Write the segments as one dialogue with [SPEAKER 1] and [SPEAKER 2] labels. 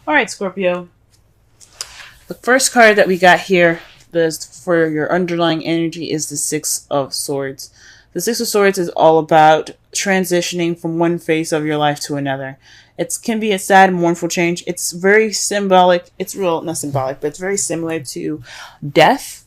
[SPEAKER 1] All right, Scorpio. The first card that we got here for your underlying energy is the Six of Swords. The Six of Swords is all about transitioning from one phase of your life to another. It can be a sad and mournful change. It's very symbolic. It's real, not symbolic, but it's very similar to death.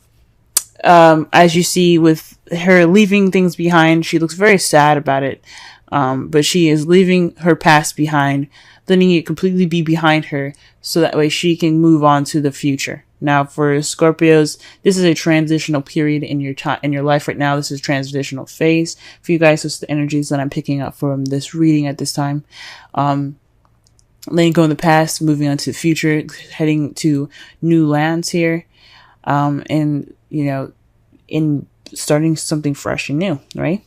[SPEAKER 1] As you see with her leaving things behind, she looks very sad about it. But she is leaving her past behind, letting it completely be behind her, so that way she can move on to the future. Now, for Scorpios, this is a transitional period in your time in your life right now. This is a transitional phase for you guys. It's the energies that I'm picking up from this reading at this time. Letting go in the past, moving on to the future, heading to new lands here, and in starting something fresh and new, right?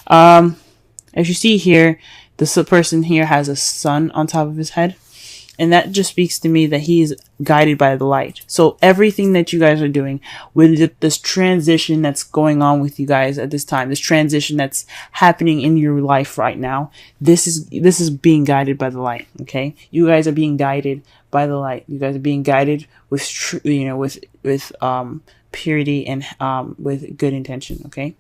[SPEAKER 1] As you see here, this person here has a sun on top of his head. And that just speaks to me that he is guided by the light. So everything that you guys are doing with this transition that's going on with you guys at this time, this transition that's happening in your life right now, this is being guided by the light. Okay, you guys are being guided by the light. You guys are being guided with with purity and with good intention. Okay.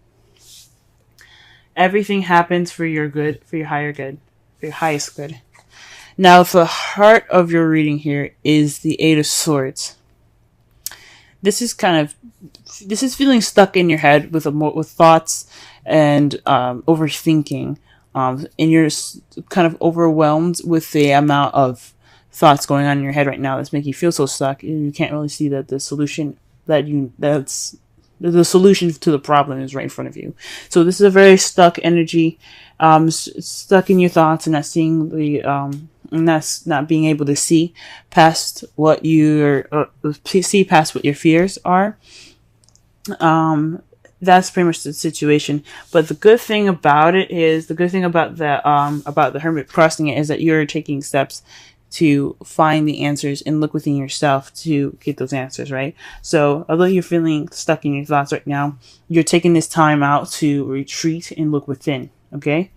[SPEAKER 1] Everything happens for your good, for your higher good, for your highest good. Now, the heart of your reading here is the Eight of Swords. This is feeling stuck in your head with thoughts and overthinking, and you're kind of overwhelmed with the amount of thoughts going on in your head right now that's making you feel so stuck. You can't really see that the solution the solution to the problem is right in front of you. So this is a very stuck energy, stuck in your thoughts and not seeing and that's not being able to see past what see past what your fears are. That's pretty much the situation. But the good thing about it is, the good thing about the Hermit crossing it is that you're taking steps to find the answers and look within yourself to get those answers, right? So although you're feeling stuck in your thoughts right now, you're taking this time out to retreat and look within, okay?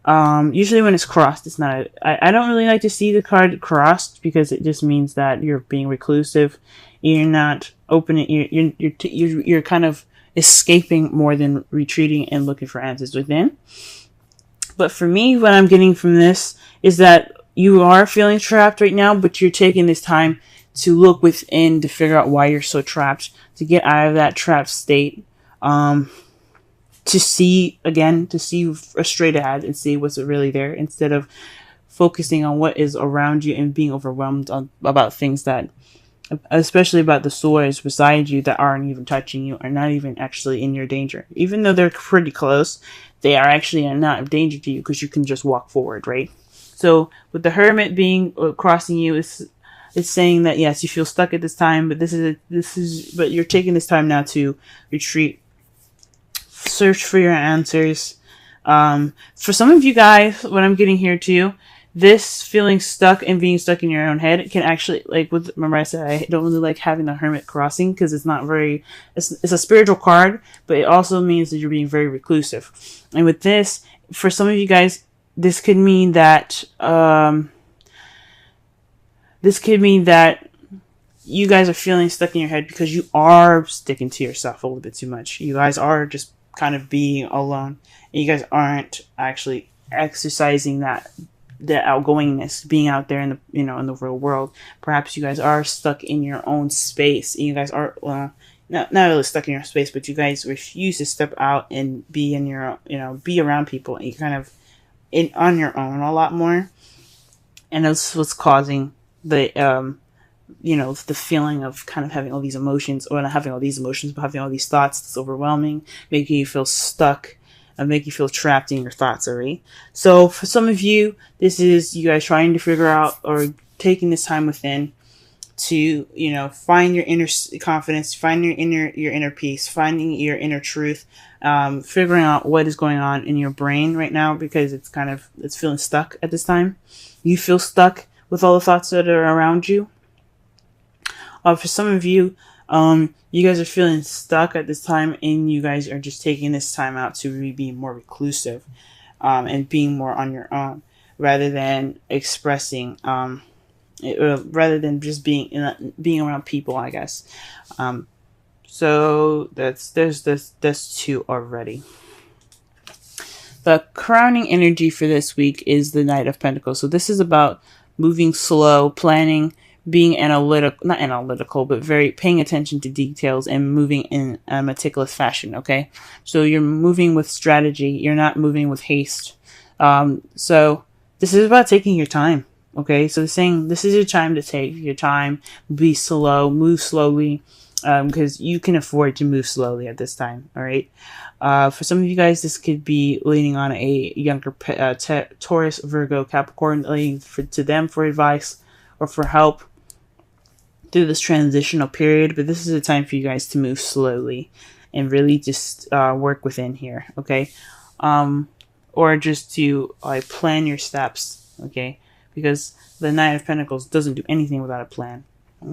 [SPEAKER 1] Usually when it's crossed, it's not, I don't really like to see the card crossed because it just means that you're being reclusive. You're not opening, you're kind of escaping more than retreating and looking for answers within. But for me, what I'm getting from this is that you are feeling trapped right now, but you're taking this time to look within to figure out why you're so trapped, to get out of that trapped state, to see straight ahead and see what's really there instead of focusing on what is around you and being overwhelmed about things that, especially about the swords beside you that aren't even touching you, are not even actually in your danger. Even though they're pretty close, they are actually not of danger to you because you can just walk forward, right? So with the Hermit being crossing you, it's saying that yes, you feel stuck at this time, but but you're taking this time now to retreat, search for your answers. For some of you guys, what I'm getting here too, this feeling stuck and being stuck in your own head can actually, remember I said I don't really like having the Hermit crossing because it's not very, it's a spiritual card, but it also means that you're being very reclusive. And with this, for some of you guys, this could mean that you guys are feeling stuck in your head because you are sticking to yourself a little bit too much. You guys are just kind of being alone, and you guys aren't actually exercising the outgoingness, being out there in the real world. Perhaps you guys are stuck in your own space, and you guys are not really stuck in your space, but you guys refuse to step out and be in your be around people, and you kind of on your own a lot more, and that's what's causing the the feeling of kind of having all these emotions, or not having all these emotions, but having all these thoughts that's overwhelming, making you feel stuck and make you feel trapped in your thoughts already. So for some of you, this is you guys trying to figure out or taking this time within to find your inner confidence, find your inner peace, finding your inner truth, figuring out what is going on in your brain right now, because it's feeling stuck at this time. You feel stuck with all the thoughts that are around you. For some of you, you guys are feeling stuck at this time, and you guys are just taking this time out to really be more reclusive, and being more on your own rather than expressing rather than just being around people, I guess. So that's two already. The crowning energy for this week is the Knight of Pentacles. So this is about moving slow, planning, being not analytical, but very paying attention to details and moving in a meticulous fashion. Okay. So you're moving with strategy. You're not moving with haste. So this is about taking your time. Okay. So saying this is your time to take your time, be slow, move slowly. Because you can afford to move slowly at this time. All right. For some of you guys, this could be leaning on a younger Taurus, Virgo, Capricorn, leaning to them for advice or for help through this transitional period. But this is a time for you guys to move slowly and really just work within here. Okay. Or just to plan your steps. Okay. Because the Knight of Pentacles doesn't do anything without a plan.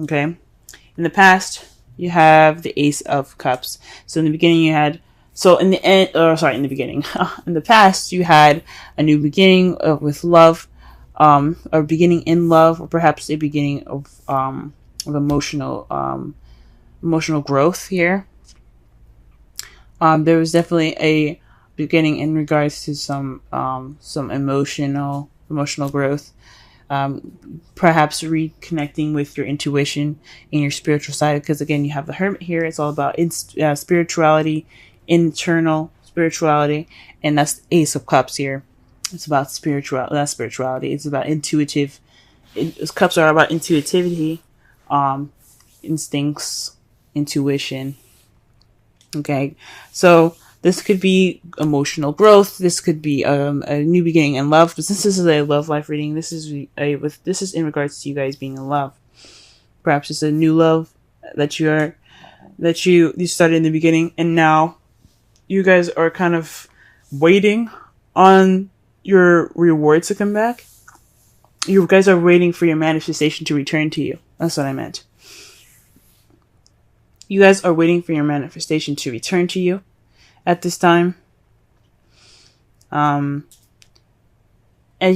[SPEAKER 1] Okay. In the past, you have the Ace of Cups. So in the beginning in the past, you had a new beginning with love, or beginning in love, or perhaps a beginning of emotional growth here. There was definitely a beginning in regards to some emotional growth. Perhaps reconnecting with your intuition and your spiritual side, because again, you have the Hermit here. It's all about spirituality, internal spirituality, and that's the Ace of Cups here. It's about spirituality. It's about intuitive. Cups are about intuitivity, instincts, intuition. Okay, so this could be emotional growth. This could be a new beginning in love. But since this is a love life reading, this is in regards to you guys being in love. Perhaps it's a new love that you started in the beginning, and now you guys are kind of waiting on your rewards to come back. You guys are waiting for your manifestation to return to you. That's what I meant. You guys are waiting for your manifestation to return to you at this time. As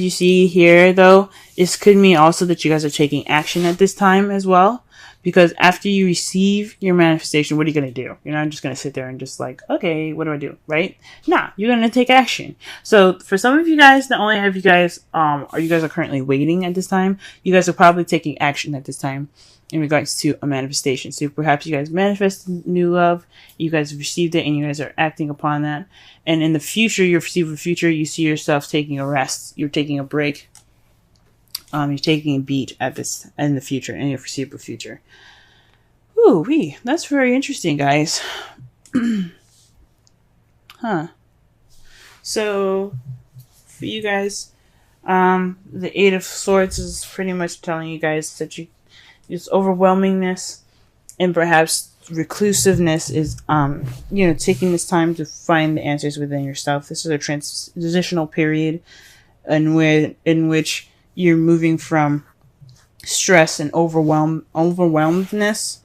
[SPEAKER 1] you see here, though, this could mean also that you guys are taking action at this time as well. Because after you receive your manifestation, what are you going to do? You're not just going to sit there and just okay, what do I do? Right? Nah, you're going to take action. So for some of you guys, not only have you guys, you guys are currently waiting at this time, you guys are probably taking action at this time in regards to a manifestation. So perhaps you guys manifested new love, you guys received it, and you guys are acting upon that. And in the future, your foreseeable future, you see yourself taking a rest. You're taking a break. You're taking a beat at this in the future, in your foreseeable future. Ooh, that's very interesting, guys. Huh. So, for you guys, the Eight of Swords is pretty much telling you guys that it's overwhelmingness and perhaps reclusiveness is, taking this time to find the answers within yourself. This is a transitional period in which you're moving from stress and overwhelmedness,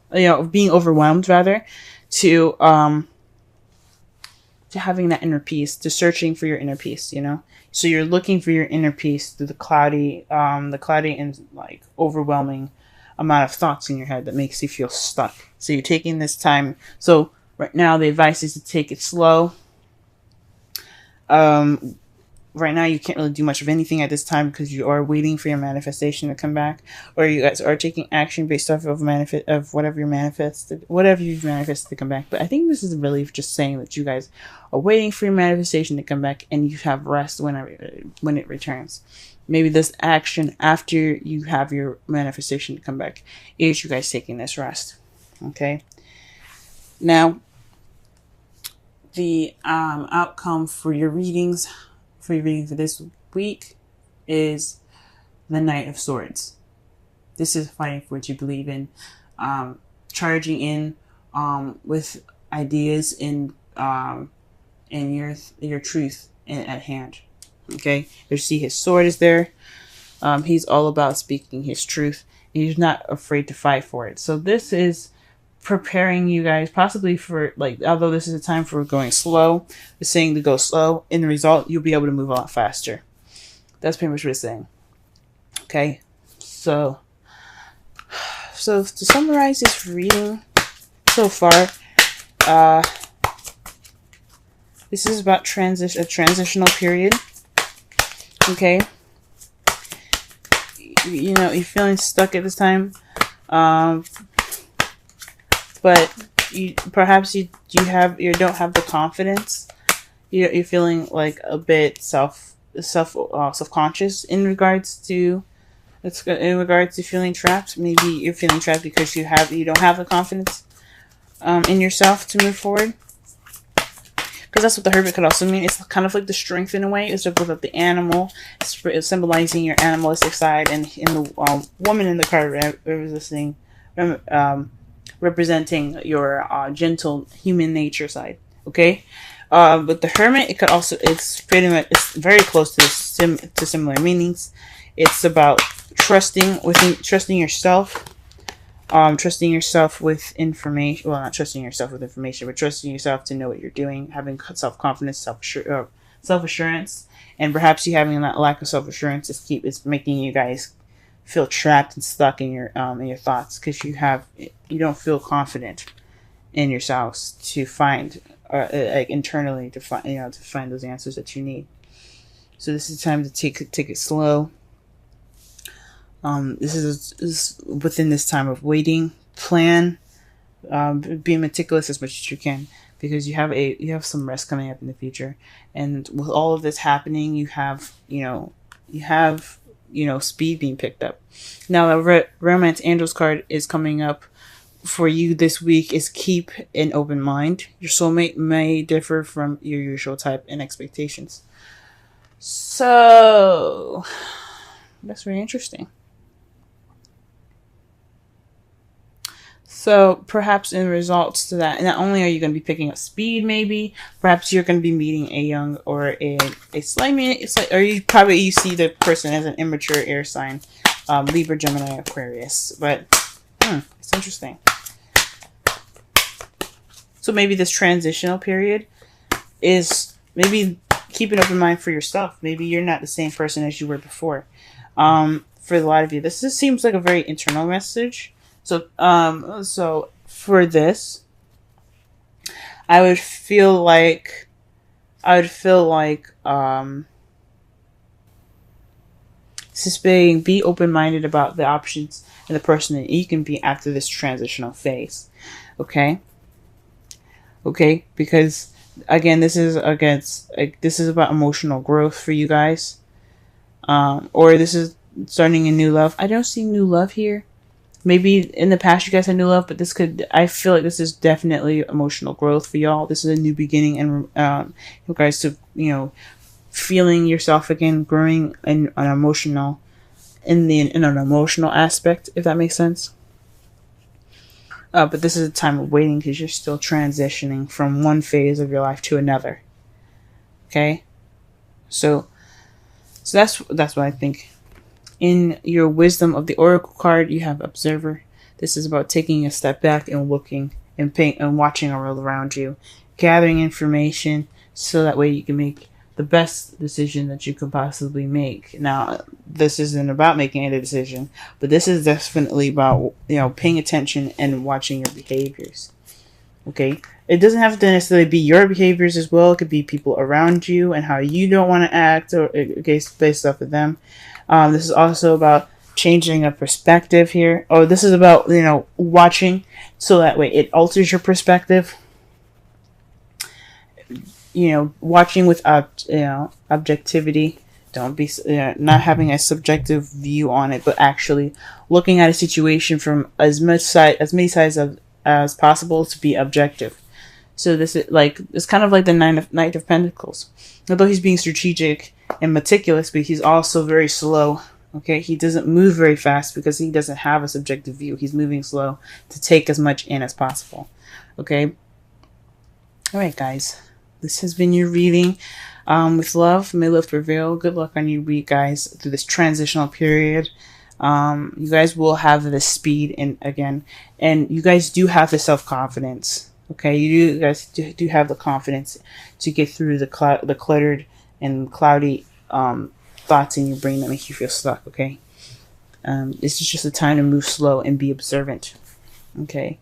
[SPEAKER 1] being overwhelmed rather, to having that inner peace, to searching for your inner peace, So you're looking for your inner peace through the cloudy and overwhelming amount of thoughts in your head that makes you feel stuck. So you're taking this time. So right now the advice is to take it slow. Right now you can't really do much of anything at this time because you are waiting for your manifestation to come back, or you guys are taking action based off of whatever you've manifested to come back. But I think this is really just saying that you guys are waiting for your manifestation to come back, and you have rest when it returns. Maybe this action after you have your manifestation to come back is you guys taking this rest. Okay. Now, the outcome for your readings. For your reading for this week is the Knight of Swords. This is fighting for what you believe in, charging in with ideas in your truth at hand. Okay, you see his sword is there. He's all about speaking his truth. He's not afraid to fight for it. So this is preparing you guys possibly for, although this is a time for going slow, it's saying to go slow. In the result, you'll be able to move a lot faster. That's pretty much what it's saying. Okay, so So to summarize this reading so far, this is about a transitional period. Okay. You know, you're feeling stuck at this time. But perhaps you don't have the confidence. You're feeling like a bit self-conscious in regards to feeling trapped. Maybe you're feeling trapped because you don't have the confidence in yourself to move forward. Because that's what the Hermit could also mean. It's kind of like the strength in a way. It's about the animal. It's symbolizing your animalistic side, and in the woman in the card representing your gentle human nature side. Okay, but the Hermit, it's very close to similar meanings. It's about trusting yourself. Trusting yourself with information. Well, not trusting yourself with information, but trusting yourself to know what you're doing, having self-confidence, self-assurance, and perhaps you having that lack of self-assurance is making you guys feel trapped and stuck in your thoughts, because you don't feel confident in yourselves to find internally to find those answers that you need. So this is time to take it slow. This is within this time of waiting. Plan, be meticulous as much as you can, because you have some rest coming up in the future, and with all of this happening, you have speed being picked up. Now the Romance Angels card is coming up for you this week. Is keep an open mind. Your soulmate may differ from your usual type and expectations. So that's very interesting. So perhaps in results to that, not only are you going to be picking up speed, maybe perhaps you're going to be meeting a young or a slightly, or you see the person as an immature air sign, Libra, Gemini, Aquarius. But it's interesting. So maybe this transitional period is maybe keep an open mind for yourself. Maybe you're not the same person as you were before. For a lot of you, this seems like a very internal message. So for this, I would feel like, be open-minded about the options and the person that you can be after this transitional phase. Okay, because again, this is about emotional growth for you guys, or this is starting a new love. I don't see new love here. Maybe in the past you guys had new love, but I feel like this is definitely emotional growth for y'all. This is a new beginning, and you guys to feeling yourself again, growing in an emotional aspect, if that makes sense. But this is a time of waiting, because you're still transitioning from one phase of your life to another. Okay, so that's what I think. In your wisdom of the Oracle card, you have Observer. This is about taking a step back and looking and watching the world around you, gathering information so that way you can make the best decision that you could possibly make. Now, this isn't about making a decision, but this is definitely about paying attention and watching your behaviors. Okay, it doesn't have to necessarily be your behaviors as well. It could be people around you and how you don't want to act, or based off of them. This is also about changing a perspective here. Oh, this is about, watching so that way it alters your perspective. Watching with objectivity. Don't be not having a subjective view on it, but actually looking at a situation from as many sides as possible to be objective. So this is it's kind of like the Knight of Pentacles. Although he's being strategic and meticulous, but he's also very slow. Okay, he doesn't move very fast because he doesn't have a subjective view. He's moving slow to take as much in as possible. Okay. All right, guys. This has been your reading. With love, may love prevail. Good luck on your week, guys, through this transitional period. You guys will have the speed and you guys do have the self-confidence. Okay, you guys do have the confidence to get through the cluttered and cloudy thoughts in your brain that make you feel stuck. Okay, This is just a time to move slow and be observant. Okay.